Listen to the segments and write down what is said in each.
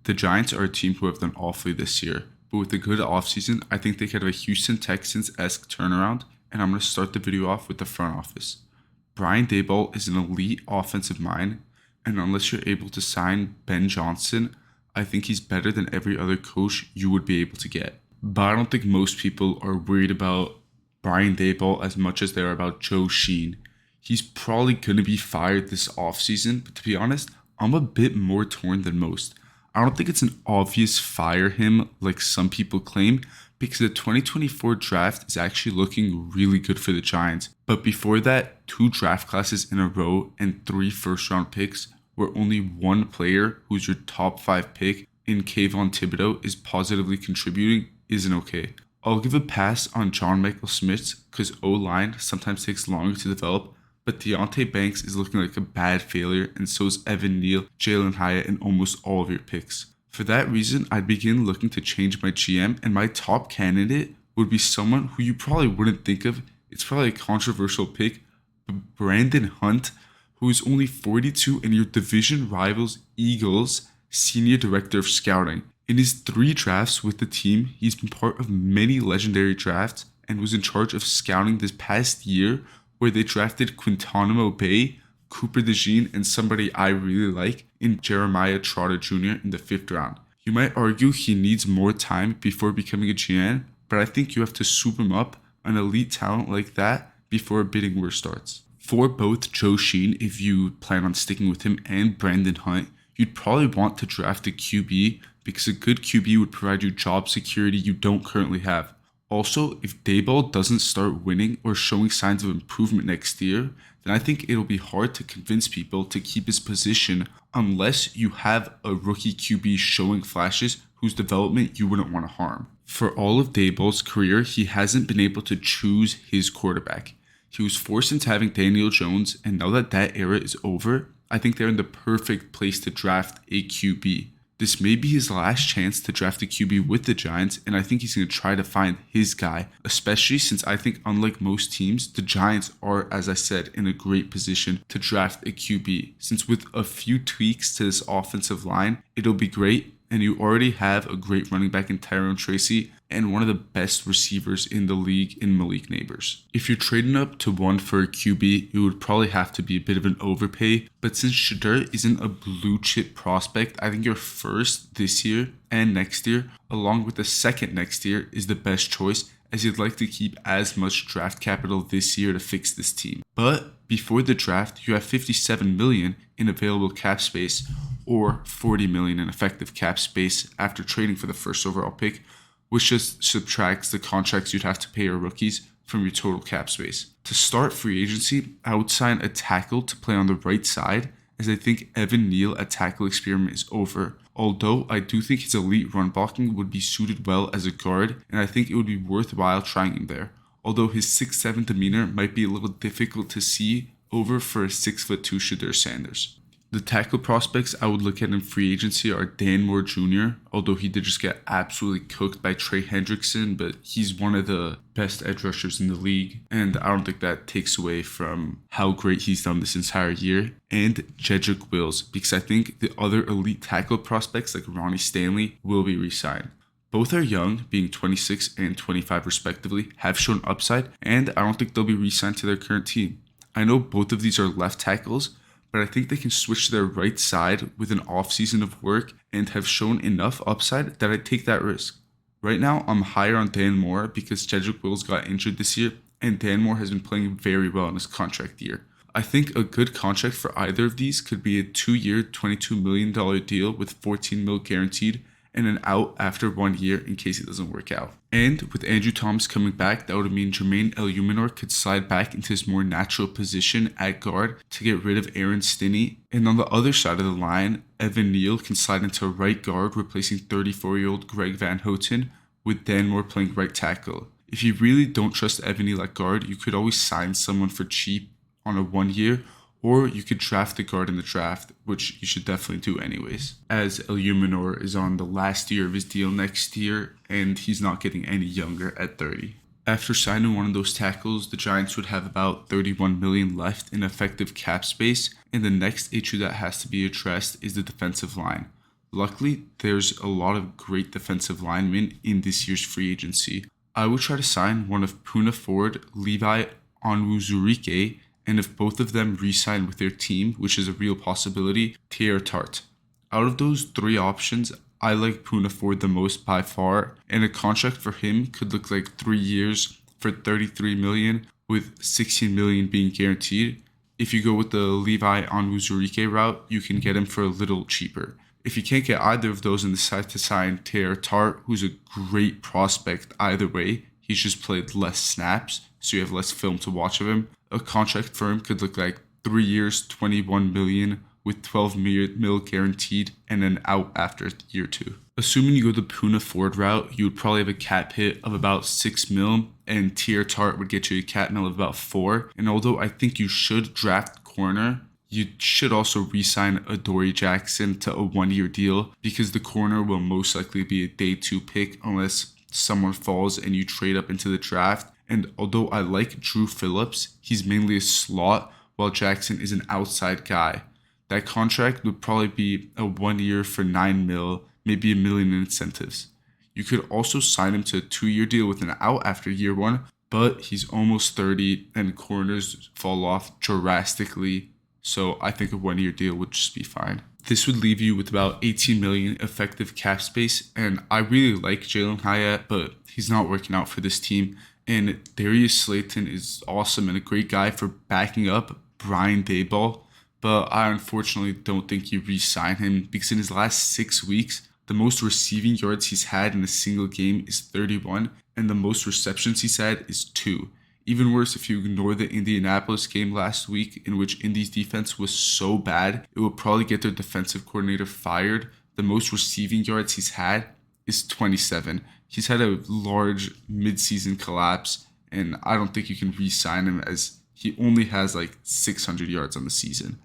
The Giants are a team who have done awfully this year, but with a good offseason, I think they could have a Houston Texans-esque turnaround, and I'm going to start the video off with the front office. Brian Daboll is an elite offensive mind, and unless you're able to sign Ben Johnson, I think he's better than every other coach you would be able to get. But I don't think most people are worried about Brian Daboll as much as they are about Joe Sheen. He's probably going to be fired this offseason, but to be honest, I'm a bit more torn than most. I don't think it's an obvious fire him like some people claim, because the 2024 draft is actually looking really good for the Giants. But before that, 2 draft classes in a row and 3 first-round picks, where only one player who's your top 5 pick in Kayvon Thibodeau is positively contributing, isn't okay. I'll give a pass on John Michael Schmitz because O-line sometimes takes longer to develop, but Deonte Banks is looking like a bad failure, and so is Evan Neal, Jalen Hyatt, and almost all of your picks. For that reason, I'd begin looking to change my GM, and my top candidate would be someone who you probably wouldn't think of. It's probably a controversial pick, but Brandon Hunt, who is only 42 and your division rivals Eagles Senior Director of Scouting. In his 3 drafts with the team, he's been part of many legendary drafts and was in charge of scouting this past year where they drafted Quintanamo Bay, Cooper DeJean, and somebody I really like in Jeremiah Trotter Jr. in the 5th round. You might argue he needs more time before becoming a GM, but I think you have to swoop him up an elite talent like that before a bidding war starts. For both Joe Sheen, if you plan on sticking with him, and Brandon Hunt, you'd probably want to draft a QB because a good QB would provide you job security you don't currently have. Also, if Daboll doesn't start winning or showing signs of improvement next year, then I think it'll be hard to convince people to keep his position unless you have a rookie QB showing flashes whose development you wouldn't want to harm. For all of Daboll's career, he hasn't been able to choose his quarterback. He was forced into having Daniel Jones, and now that that era is over, I think they're in the perfect place to draft a QB. This may be his last chance to draft a QB with the Giants, and I think he's going to try to find his guy, especially since I think unlike most teams, the Giants are, as I said, in a great position to draft a QB. Since with a few tweaks to this offensive line, it'll be great, and you already have a great running back in Tyrone Tracy and one of the best receivers in the league in Malik Neighbors. If you're trading up to 1 for a QB, it would probably have to be a bit of an overpay, but since Shedeur isn't a blue chip prospect, I think your first this year and next year, along with the second next year, is the best choice, as you'd like to keep as much draft capital this year to fix this team. But before the draft, you have $57 million in available cap space, or $40 million in effective cap space after trading for the first overall pick, which just subtracts the contracts you'd have to pay your rookies from your total cap space. To start free agency, I would sign a tackle to play on the right side, as I think Evan Neal at tackle experiment is over. Although I do think his elite run blocking would be suited well as a guard, and I think it would be worthwhile trying him there. Although his 6'7" demeanor might be a little difficult to see over for a 6'2" Shedeur Sanders. The tackle prospects I would look at in free agency are Dan Moore Jr., although he did just get absolutely cooked by Trey Hendrickson, but he's one of the best edge rushers in the league, and I don't think that takes away from how great he's done this entire year. And Jedrick Wills, because I think the other elite tackle prospects like Ronnie Stanley will be re-signed. Both are young, being 26 and 25 respectively, have shown upside, and I don't think they'll be re-signed to their current team. I know both of these are left tackles, but I think they can switch to their right side with an offseason of work and have shown enough upside that I'd take that risk. Right now, I'm higher on Dan Moore because Jedrick Wills got injured this year, and Dan Moore has been playing very well in his contract year. I think a good contract for either of these could be a 2-year, $22 million deal with $14 million guaranteed, and an out after 1 year in case it doesn't work out. And with Andrew Thomas coming back, that would mean Jermaine Eluemunor could slide back into his more natural position at guard to get rid of Aaron Stinney. And on the other side of the line, Evan Neal can slide into right guard, replacing 34-year-old Greg Van Houten, with Dan Moore playing right tackle. If you really don't trust Evan Neal at guard, you could always sign someone for cheap on a 1 year, or you could draft a guard in the draft, which you should definitely do anyways, as Eluemunor is on the last year of his deal next year, and he's not getting any younger at 30. After signing one of those tackles, the Giants would have about $31 million left in effective cap space, and the next issue that has to be addressed is the defensive line. Luckily, there's a lot of great defensive linemen in this year's free agency. I would try to sign one of Puna Ford, Levi Onwuzurike, and if both of them re-sign with their team, which is a real possibility, Taylor Tart. Out of those three options, I like Puna Ford the most by far, and a contract for him could look like 3 years for $33 million, with $16 million being guaranteed. If you go with the Levi Onwuzurike route, you can get him for a little cheaper. If you can't get either of those and decide to sign Taylor Tart, who's a great prospect either way, he's just played less snaps, so you have less film to watch of him. A contract for him could look like 3 years, $21 million, with $12 mil guaranteed, and then out after year 2. Assuming you go the Puna Ford route, you would probably have a cap hit of about $6 mil, and Taylor Tart would get you a cap mill of about $4 million. And although I think you should draft corner, you should also re-sign Adoree Jackson to a 1-year deal, because the corner will most likely be a day 2 pick unless someone falls and you trade up into the draft. And although I like Drew Phillips, he's mainly a slot while Jackson is an outside guy. That contract would probably be a 1 year for $9 million, maybe $1 million in incentives. You could also sign him to a 2-year deal with an out after year 1, but he's almost 30 and corners fall off drastically. So I think a 1-year deal would just be fine. This would leave you with about $18 million effective cap space, and I really like Jalen Hyatt, but he's not working out for this team. And Darius Slayton is awesome and a great guy for backing up Brian Daboll, but I unfortunately don't think you re-sign him, because in his last 6 weeks, the most receiving yards he's had in a single game is 31, and the most receptions he's had is 2. Even worse, if you ignore the Indianapolis game last week, in which Indy's defense was so bad, it will probably get their defensive coordinator fired. The most receiving yards he's had is 27. He's had a large midseason collapse, and I don't think you can re-sign him, as he only has like 600 yards on the season.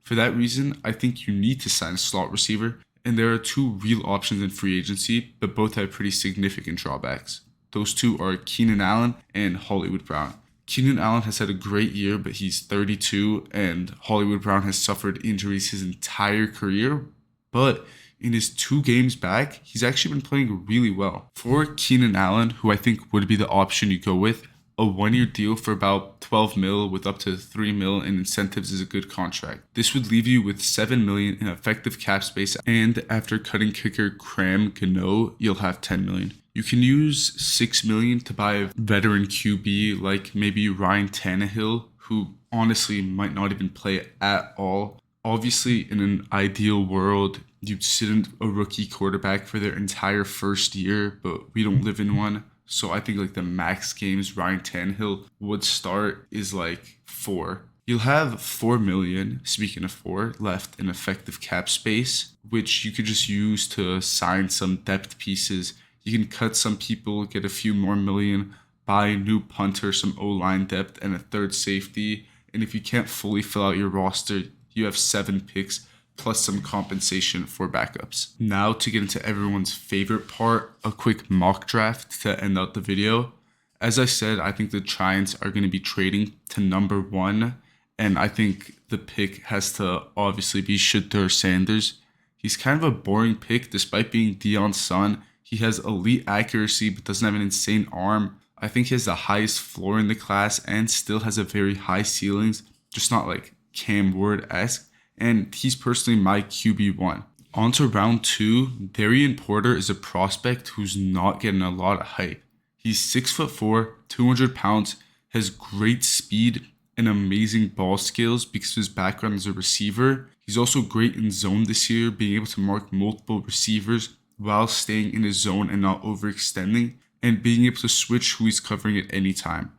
For that reason, I think you need to sign a slot receiver, and there are 2 real options in free agency, but both have pretty significant drawbacks. Those 2 are Keenan Allen and Hollywood Brown. Keenan Allen has had a great year, but he's 32, and Hollywood Brown has suffered injuries his entire career, but in his 2 games back, he's actually been playing really well. For Keenan Allen, who I think would be the option you go with, a 1-year deal for about $12 million with up to $3 million in incentives is a good contract. This would leave you with $7 million in effective cap space, and after cutting kicker Cram Gano, you'll have $10 million. You can use $6 million to buy a veteran QB like maybe Ryan Tannehill, who honestly might not even play at all. Obviously, in an ideal world, you'd sit in a rookie quarterback for their entire first year, but we don't live in one. So I think like the max games Ryan Tannehill would start is like 4. You'll have $4 million, speaking of 4, left in effective cap space, which you could just use to sign some depth pieces. You can cut some people, get a few more million, buy a new punter, some O-line depth, and a 3rd safety. And if you can't fully fill out your roster, you have 7 picks plus some compensation for backups. Now to get into everyone's favorite part, a quick mock draft to end out the video. As I said, I think the Giants are going to be trading to number 1, and I think the pick has to obviously be Shedeur Sanders. He's kind of a boring pick despite being Deion's son. He has elite accuracy but doesn't have an insane arm. I think he has the highest floor in the class and still has a very high ceilings, just not like Cam Ward-esque. And he's personally my QB1. On to round 2, Darian Porter is a prospect who's not getting a lot of hype. He's 6'4", 200 pounds, has great speed and amazing ball skills because of his background as a receiver. He's also great in zone this year, being able to mark multiple receivers while staying in his zone and not overextending, and being able to switch who he's covering at any time.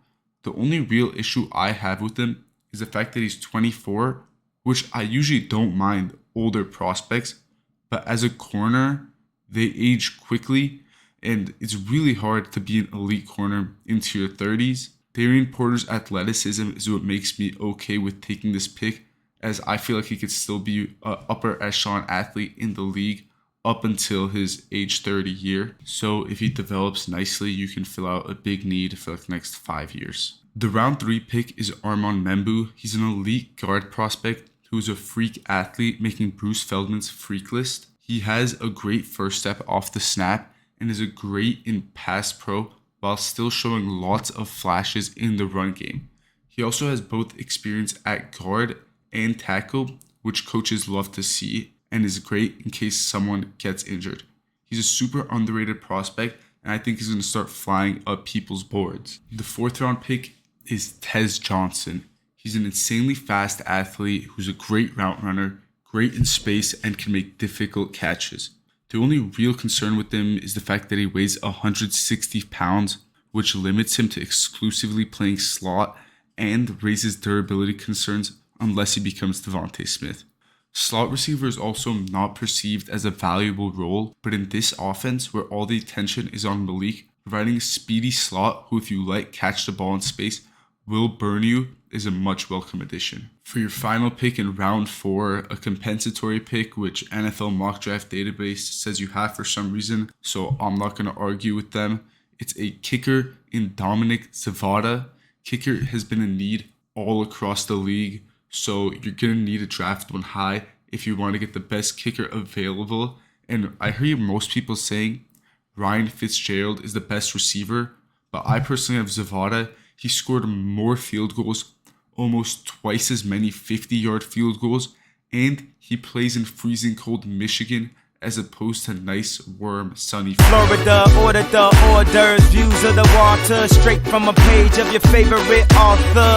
The only real issue I have with him is the fact that he's 24, which I usually don't mind older prospects, but as a corner, they age quickly, and it's really hard to be an elite corner into your 30s. Darian Porter's athleticism is what makes me okay with taking this pick, as I feel like he could still be an upper echelon athlete in the league up until his age 30 year. So if he develops nicely, you can fill out a big need for like the next 5 years. The round 3 pick is Armand Membu. He's an elite guard prospect who's a freak athlete, making Bruce Feldman's freak list. He has a great first step off the snap and is a great in pass pro while still showing lots of flashes in the run game. He also has both experience at guard and tackle, which coaches love to see, and is great in case someone gets injured. He's a super underrated prospect, and I think he's going to start flying up people's boards. The 4th round pick is Tez Johnson. He's an insanely fast athlete who's a great route runner, great in space, and can make difficult catches. The only real concern with him is the fact that he weighs 160 pounds, which limits him to exclusively playing slot and raises durability concerns unless he becomes Devontae Smith. Slot receiver is also not perceived as a valuable role, but in this offense where all the attention is on Malik, providing a speedy slot who, if you let catch the ball in space, will burn you is a much welcome addition. For your final pick in round 4, a compensatory pick which NFL mock draft database says you have for some reason, so I'm not going to argue with them. It's a kicker in Dominic Zavada. Kicker has been in need all across the league, so you're going to need to draft one high if you want to get the best kicker available. And I hear most people saying Ryan Fitzgerald is the best receiver, but I personally have Zavada. He scored more field goals, almost twice as many 50-yard field goals, and he plays in freezing cold Michigan as opposed to nice, warm, sunny Florida. Order the orders, views of the water, straight from a page of your favorite author.